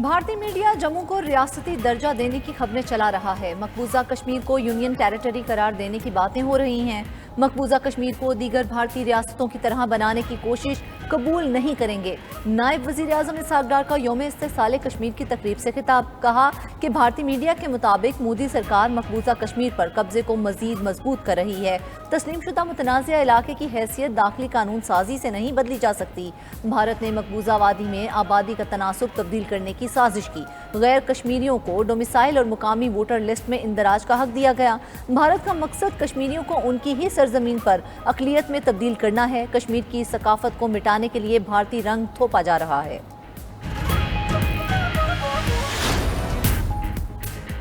भारतीय मीडिया जम्मू को रियासती दर्जा देने की खबरें चला रहा है। मकबूजा कश्मीर को यूनियन टेरिटरी करार देने की बातें हो रही हैं। मकबूजा कश्मीर को दीगर भारतीय रियासतों की तरह बनाने की कोशिश कबूल नहीं करेंगे। नायब वजीर आजम इसहाक डार का यौम इस्तेसाले कश्मीर की तकरीब से खिताब। कहा कि भारतीय मीडिया के मुताबिक मोदी सरकार मकबूजा कश्मीर पर कब्जे को मजीद मजबूत कर रही है। तस्लीम शुदा मुतनाज़िया इलाके की हैसियत दाखिली कानून साजी से नहीं बदली जा सकती। भारत ने मकबूजा वादी में आबादी का तनासुब तब्दील करने की साजिश की। गैर कश्मीरियों को डोमिसाइल और मुकामी वोटर लिस्ट में इंदराज का हक दिया गया। भारत का मकसद कश्मीरियों को उनकी ही सरजमीन पर अकलियत में तब्दील करना है। कश्मीर की सकाफत को मिटाने के लिए भारतीय रंग थोपा जा रहा है।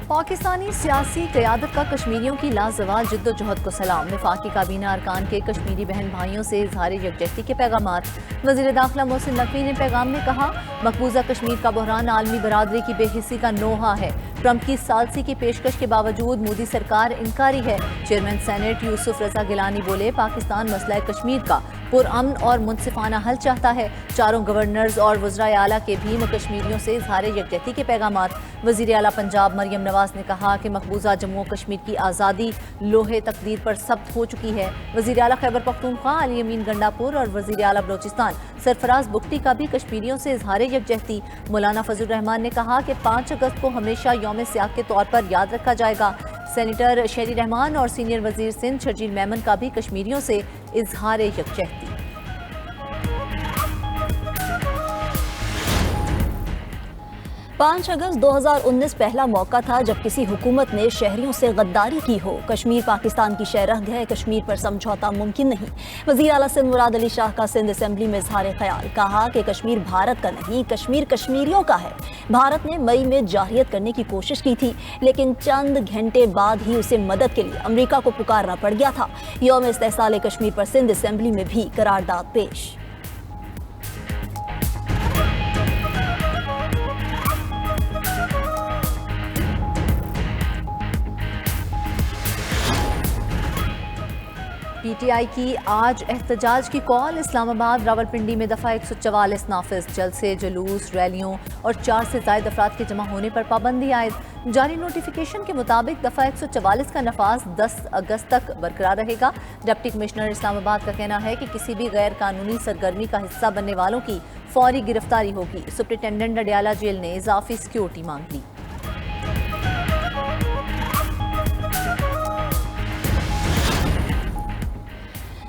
पाकिस्तानी सियासी क़यादत का कश्मीरियों की लाजवाल जिद्दोजहद को सलाम। वफाकी काबीना अरकान के कश्मीरी बहन भाइयों से इजहार यकजहती के पैगामात। वज़ीर दाखिला मोहसिन नकवी ने पैगाम में कहा, मकबूजा कश्मीर का बहरान आलमी बरादरी की बेहिस्सी का नोहा है। ट्रंप की सालसी की पेशकश के बावजूद मोदी सरकार इनकारी है। चेयरमैन सेनेट यूसुफ रजा गिलानी बोले, पाकिस्तान मसला कश्मीर का पुरअमन और मुनसिफाना हल चाहता है। चारों गवर्नर्स और वज़राए आला के भी कश्मीरियों से इजहार यकजहती के पैगामात। वज़ीर आला पंजाब मरियम नवाज ने कहा कि मकबूजा जम्मू कश्मीर की आज़ादी लोहे तकदीर पर सब्त हो चुकी है। वज़ीर आला खैबर पख्तूनख्वा अली अमीन गंडापुर और वज़ीर आला बलोचिस्तान सरफराज बुख्ती का भी कश्मीरियों से इजहार यकजहती। मौलाना फजल रहमान ने कहा कि 5 अगस्त को हमेशा यौम सियाह के तौर पर याद रखा जाएगा। सेनेटर शेरी रहमान और सीनियर वजीर सिंध शर्जील मेमन का भी कश्मीरियों से इजहार यकजहती। 5 अगस्त 2019 पहला मौका था जब किसी हुकूमत ने शहरियों से गद्दारी की हो। कश्मीर पाकिस्तान की शहरह है, कश्मीर पर समझौता मुमकिन नहीं। वज़ीर आला सिंध मुराद अली शाह का सिंध असेंबली में इजहार ख्याल। कहा कि कश्मीर भारत का नहीं, कश्मीर कश्मीरियों का है। भारत ने मई में जाहियत करने की कोशिश की थी, लेकिन चंद घंटे बाद ही उसे मदद के लिए अमेरिका को पुकारना पड़ गया था। यौम इस्तेसाले कश्मीर पर सिंध असेंबली में भी करारदाद पेश। पीटीआई की आज एहतजाज की कॉल। इस्लामाबाद रावलपिंडी में दफ़ा 144 नाफिज। जल्द से जुलूस, रैलियों और 4 से ज़ायद अफराद के जमा होने पर पाबंदी आयद। जारी नोटिफिकेशन के मुताबिक दफ़ा 144 का नफाज 10 अगस्त तक बरकरार रहेगा। डिप्टी कमिश्नर इस्लामाबाद का कहना है कि किसी भी गैर कानूनी सरगर्मी का हिस्सा बनने वालों की फौरी गिरफ्तारी होगी। सुप्रिंटेंडेंट अडियाला जेल ने इजाफी सिक्योरिटी मांग ली।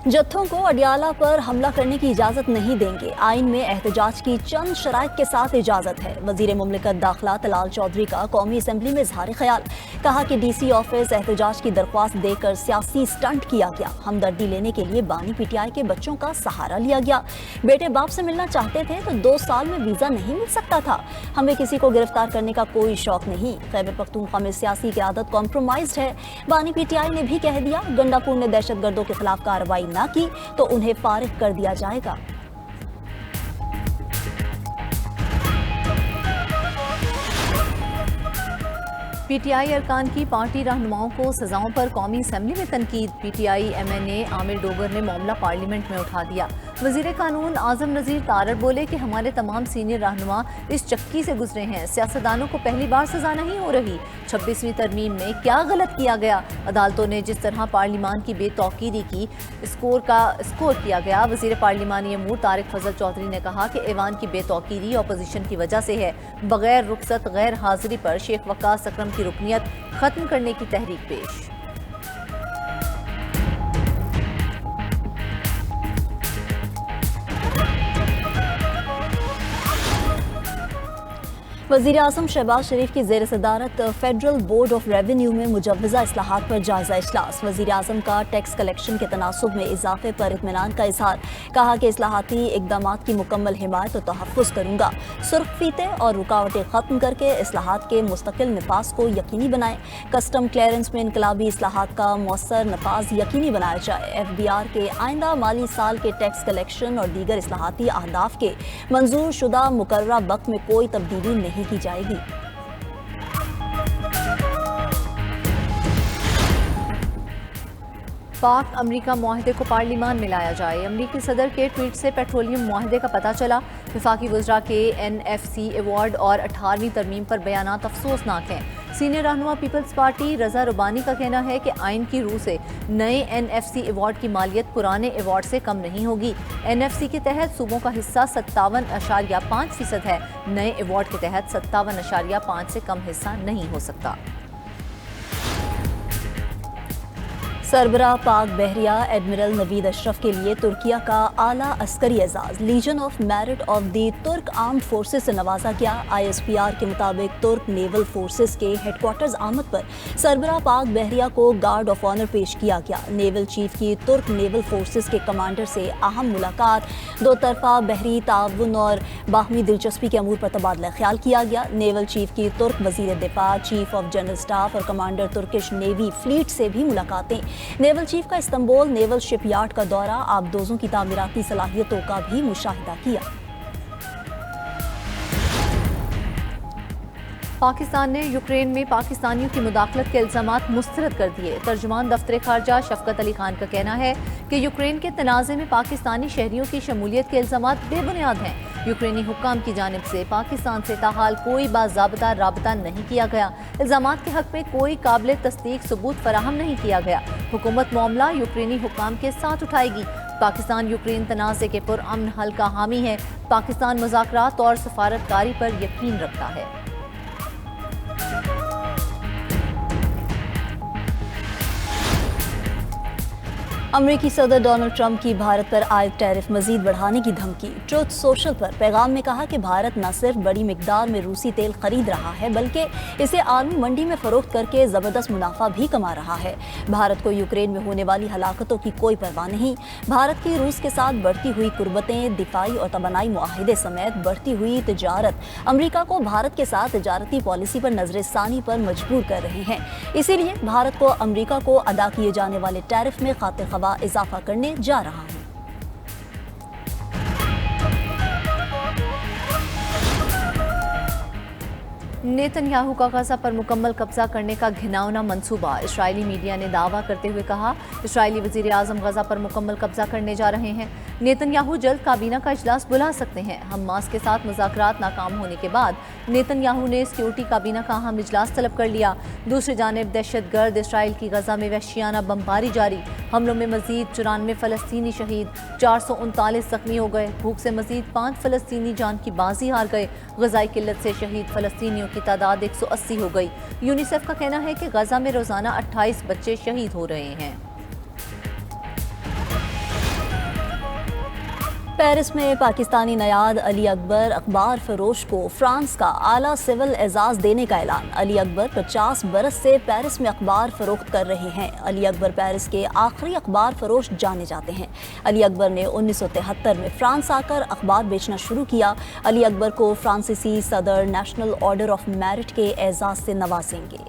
जत्थों को अडियाला पर हमला करने की इजाज़त नहीं देंगे। आइन में एहतजाज की चंद शराइत के साथ इजाज़त है। वज़ीर मुमलिकत दाखिला तलाल चौधरी का कौमी असम्बली में इजहार ख्याल। कहा कि DC ऑफिस एहतजाज की दरख्वास्त देकर सियासी स्टंट किया गया। हमदर्दी लेने के लिए बानी PTI के बच्चों का सहारा लिया गया। बेटे बाप से मिलना चाहते थे तो 2 साल में वीज़ा नहीं मिल सकता था। हमें किसी को गिरफ्तार करने का कोई शौक नहीं। खैबर पख्तूनख्वा में सियासी क़यादत कॉम्प्रोमाइज्ड है। बानी PTI ने भी कह दिया, गंडापुर ने दहशतगर्दों के खिलाफ कार्रवाई ना की तो उन्हें फारिग कर दिया जाएगा। PTI अरकान की पार्टी रहनुमाओं को सजाओं पर कौमी असम्बली में तनकीद। PTI MNA आमिर डोगर ने मामला पार्लियामेंट में उठा दिया। वजीर कानून आजम नज़ीर तारड़ बोले कि हमारे तमाम सीनियर रहनुमा इस चक्की से गुजरे हैं। सियासतदानों को पहली बार सजा नहीं हो रही। 26वीं तरमीम में क्या गलत किया गया? अदालतों ने जिस तरह पार्लिमान की बेतौकीरी की स्कोर किया गया। वजीर पार्लिमानी अमूर तारिक फजल चौधरी ने कहा कि ऐवान की बेतौकीरी अपोजिशन की वजह से है। बगैर रुखसत गैर हाजिरी पर शेख वकास अकरम की रुकनियत खत्म करने की तहरीक पेश। वज़ीर आज़म शहबाज शरीफ की ज़ेर सदारत फेडरल बोर्ड ऑफ रेवेन्यू में मुजव्वज़ा इस्लाहात पर जायज़ा इजलास। वज़ीर आज़म का टैक्स कलेक्शन के तनासुब में इजाफे पर इत्मीनान का इजहार। कहा कि इस्लाहाती इक़दामात की मुकम्मल हिमायत और तहफ़्फ़ुज़ करूँगा। सुर्ख फीते और रुकावटें ख़त्म करके इस्लाहात के मुस्तकिल नफाज को यकीनी बनाएं। कस्टम क्लियरेंस में इनकलाबी इस्लाहात का मौसर नफाज यकीनी बनाया जाए। FBR के आइंदा माली साल के टैक्स कलेक्शन और दीगर इस्लाहाती अहदाफ के मंजूर शुदा मुकर्ररा वक्त में कोई तब्दीली नहीं की जाएगी। पाक अमरीका मुआहदे को पार्लिमान में लाया जाए। अमरीकी सदर के ट्वीट से पेट्रोलियम मुआहदे का पता चला। वफाकी वज़रा के NFC अवार्ड और 18वीं तरमीम पर बयानात अफसोसनाक हैं। सीनियर रहनुमा पीपल्स पार्टी रजा रुबानी का कहना है कि आइन की रूह से नए NFC अवार्ड की मालियत पुराने अवार्ड से कम नहीं होगी। NFC के तहत सूबों का हिस्सा 57.5% है। नए अवार्ड के तहत 57.5 से कम हिस्सा नहीं हो सकता। सरबराह पाक बहरिया एडमिरल नवीद अशरफ के लिए तुर्किया का आला अस्करी एजाज Legion of Merit of the Turk armed forces से नवाजा गया। ISPR के मुताबिक तुर्क नेवल फोर्सेस के हेडक्वार्टर्स आमद पर सरबराह पाक बहरिया को गार्ड ऑफ ऑनर पेश किया गया। नेवल चीफ की तुर्क नेवल फोर्सेस के कमांडर से अहम मुलाकात, दो तरफा बहरी ताउन और बाहमी दिलचस्पी के अमूर पर तबादला ख्याल किया गया। नेवल चीफ की तुर्क वजीर दिफा, चीफ ऑफ जनरल स्टाफ और कमांडर तुर्किश नेवी फ्लीट से भी मुलाकातें। नेवल चीफ का इस्तांबुल नेवल शिपयार्ड का दौरा, आबदोजों की तामीराती सलाहियतों का भी मुशाहिदा किया। पाकिस्तान ने यूक्रेन में पाकिस्तानियों की मुदाखलत के इल्जामात मुस्तरद कर दिए। तर्जुमान दफ्तर खारजा शफकत अली खान का कहना है कि यूक्रेन के तनाज़े में पाकिस्तानी शहरियों की शमूलियत के इल्जामात बेबुनियाद हैं। यूक्रेनी हुक्काम की जानिब से पाकिस्तान से ताहाल कोई बाज़ाब्ता राबता नहीं किया गया। इल्जामात के हक में कोई काबिल तस्दीक सबूत फराहम नहीं किया गया। हुकूमत मामला यूक्रेनी हुक्काम के साथ उठाएगी। पाकिस्तान यूक्रेन तनाज़े के पुरअमन हल का हामी है। पाकिस्तान मुज़ाकरात और सफारतकारी पर यकीन रखता है। अमरीकी सदर डोनाल्ड ट्रंप की भारत पर आयद टैरिफ मजीद बढ़ाने की धमकी। ट्रुथ सोशल पर पैगाम में कहा कि भारत न सिर्फ बड़ी मिकदार में रूसी तेल खरीद रहा है बल्कि इसे आलमी मंडी में फरोख्त करके ज़बरदस्त मुनाफा भी कमा रहा है। भारत को यूक्रेन में होने वाली हलाकतों की कोई परवाह नहीं। भारत की रूस के साथ बढ़ती हुई कुर्बतें, दिफाई और तबनाई मुआहिदे समेत बढ़ती हुई तिजारत अमरीका को भारत के साथ तिजारती पॉलिसी पर नजरसानी पर मजबूर कर रहे हैं। इसीलिए भारत को अमरीका को अदा किए जाने वाले टैरिफ में खातिर इजाफा करने जा रहा है। नेतन्याहू का गजा पर मुकम्मल कब्जा करने का घिनौना मंसूबा। इस्राएली मीडिया ने दावा करते हुए कहा, इस्राएली वजीर आज़म गजा पर मुकम्मल कब्जा करने जा रहे हैं। नेतन्याहू जल्द काबीना का इजलास बुला सकते हैं। हमास के साथ मुज़ाकरात नाकाम होने के बाद नेतन्याहू ने सिक्योरिटी काबीना का अहम इजलास तलब कर लिया। दूसरी जानिब दहशतगर्द इसराइल की गजा में वहशियाना बमबारी जारी। हमलों में मजीद 94 फ़लस्तीनी शहीद, 439 जख्मी हो गए। भूख से मजीद 5 फ़लस्तीनी जान की बाजी हार गए। ग़ज़ाई किल्लत से शहीद फ़लस्तीनियों की तादाद 180 हो गई। यूनिसेफ का कहना है कि गजा में रोजाना 28 बच्चे शहीद हो रहे हैं। पेरिस में पाकिस्तानी नयाद अली अकबर अखबार फरोश को फ्रांस का आला सिविल एजाज देने का ऐलान। अली अकबर 50 बरस से पेरिस में अखबार फरोख्त कर रहे हैं। अली अकबर पेरिस के आखिरी अखबार फरोश जाने जाते हैं। अली अकबर ने 1973 में फ्रांस आकर अखबार बेचना शुरू किया। अली अकबर को फ्रांसीसी सदर नेशनल ऑर्डर ऑफ मेरिट के एजाज से नवाजेंगे।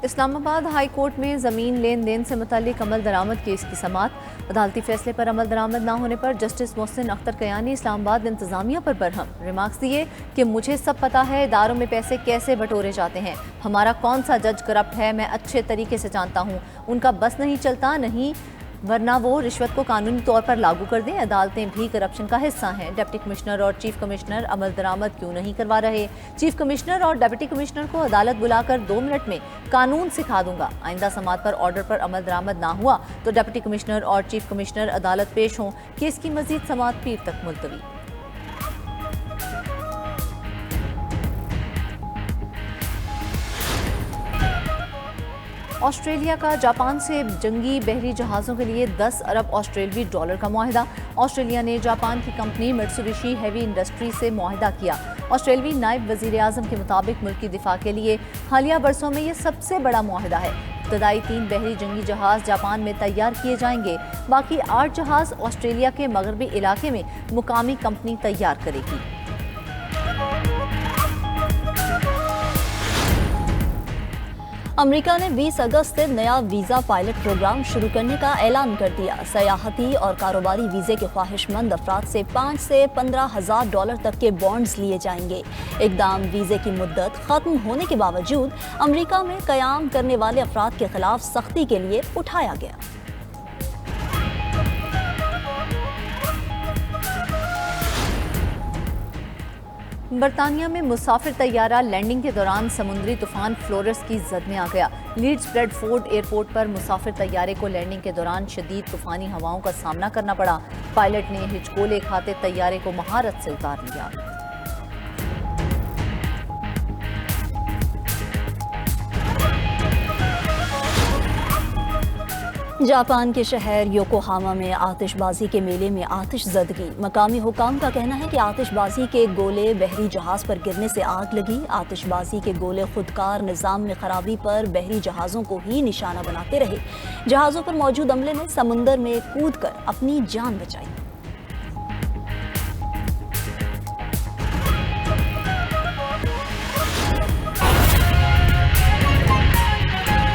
इस्लामाबाद हाई कोर्ट में ज़मीन लेन देन से मुताल्लिक अमल दरामद केस की समाअत। अदालती फैसले पर अमल दरामद न होने पर जस्टिस मोहसिन अख्तर कयानी इस्लामाबाद इंतजामिया पर बरहम। रिमार्क्स दिए कि मुझे सब पता है इदारों में पैसे कैसे बटोरे जाते हैं। हमारा कौन सा जज करप्ट है मैं अच्छे तरीके से जानता हूँ। उनका बस नहीं चलता, नहीं वरना वो रिश्वत को कानूनी तौर पर लागू कर दें। अदालतें भी करप्शन का हिस्सा हैं। डिप्टी कमिश्नर और चीफ कमिश्नर अमल दरामद क्यों नहीं करवा रहे? चीफ कमिश्नर और डिप्टी कमिश्नर को अदालत बुलाकर 2 मिनट में कानून सिखा दूंगा। आइंदा समात पर ऑर्डर पर अमल दरामद ना हुआ तो डिप्टी कमिश्नर और चीफ कमिश्नर अदालत पेश हों। केस की मजीद समात पीर तक मुलतवी। ऑस्ट्रेलिया का जापान से जंगी बहरी जहाज़ों के लिए 10 अरब ऑस्ट्रेलवी डॉलर का मुआहिदा। ऑस्ट्रेलिया ने जापान की कंपनी मित्सुबिशी हेवी इंडस्ट्री से मुआहिदा किया। ऑस्ट्रेलवी नायब वजीर आज़म के मुताबिक मुल्की दिफा के लिए हालिया बरसों में यह सबसे बड़ा मुआहिदा है। इब्तदाई 3 बहरी जंगी जहाज़ जापान में तैयार किए जाएंगे। बाकी 8 जहाज़ ऑस्ट्रेलिया के मगरबी इलाके में मुकामी कंपनी तैयार करेगी। अमेरिका ने 20 अगस्त से नया वीज़ा पायलट प्रोग्राम शुरू करने का ऐलान कर दिया। सयाहती और कारोबारी वीज़े के ख्वाहिशमंद अफराद से 5 से 15,000 डॉलर तक के बॉन्ड्स लिए जाएंगे। इकदाम वीज़े की मुद्दत खत्म होने के बावजूद अमेरिका में कयाम करने वाले अफराद के खिलाफ सख्ती के लिए उठाया गया। बरतानिया में मुसाफिर तैयारा लैंडिंग के दौरान समुद्री तूफान फ्लोरस की जद में आ गया। लीड्स ब्रेडफोर्ड एयरपोर्ट पर मुसाफिर तैयारे को लैंडिंग के दौरान शदीद तूफानी हवाओं का सामना करना पड़ा। पायलट ने हिचकोले खाते तैयारे को महारत से उतार लिया। जापान के शहर योकोहामा में आतिशबाजी के मेले में आतिशज़दगी। मकामी हुकाम का कहना है कि आतिशबाजी के गोले बहरी जहाज पर गिरने से आग लगी। आतिशबाजी के गोले खुदकार निज़ाम में खराबी पर बहरी जहाज़ों को ही निशाना बनाते रहे। जहाज़ों पर मौजूद अमले ने समुंदर में कूद कर अपनी जान बचाई।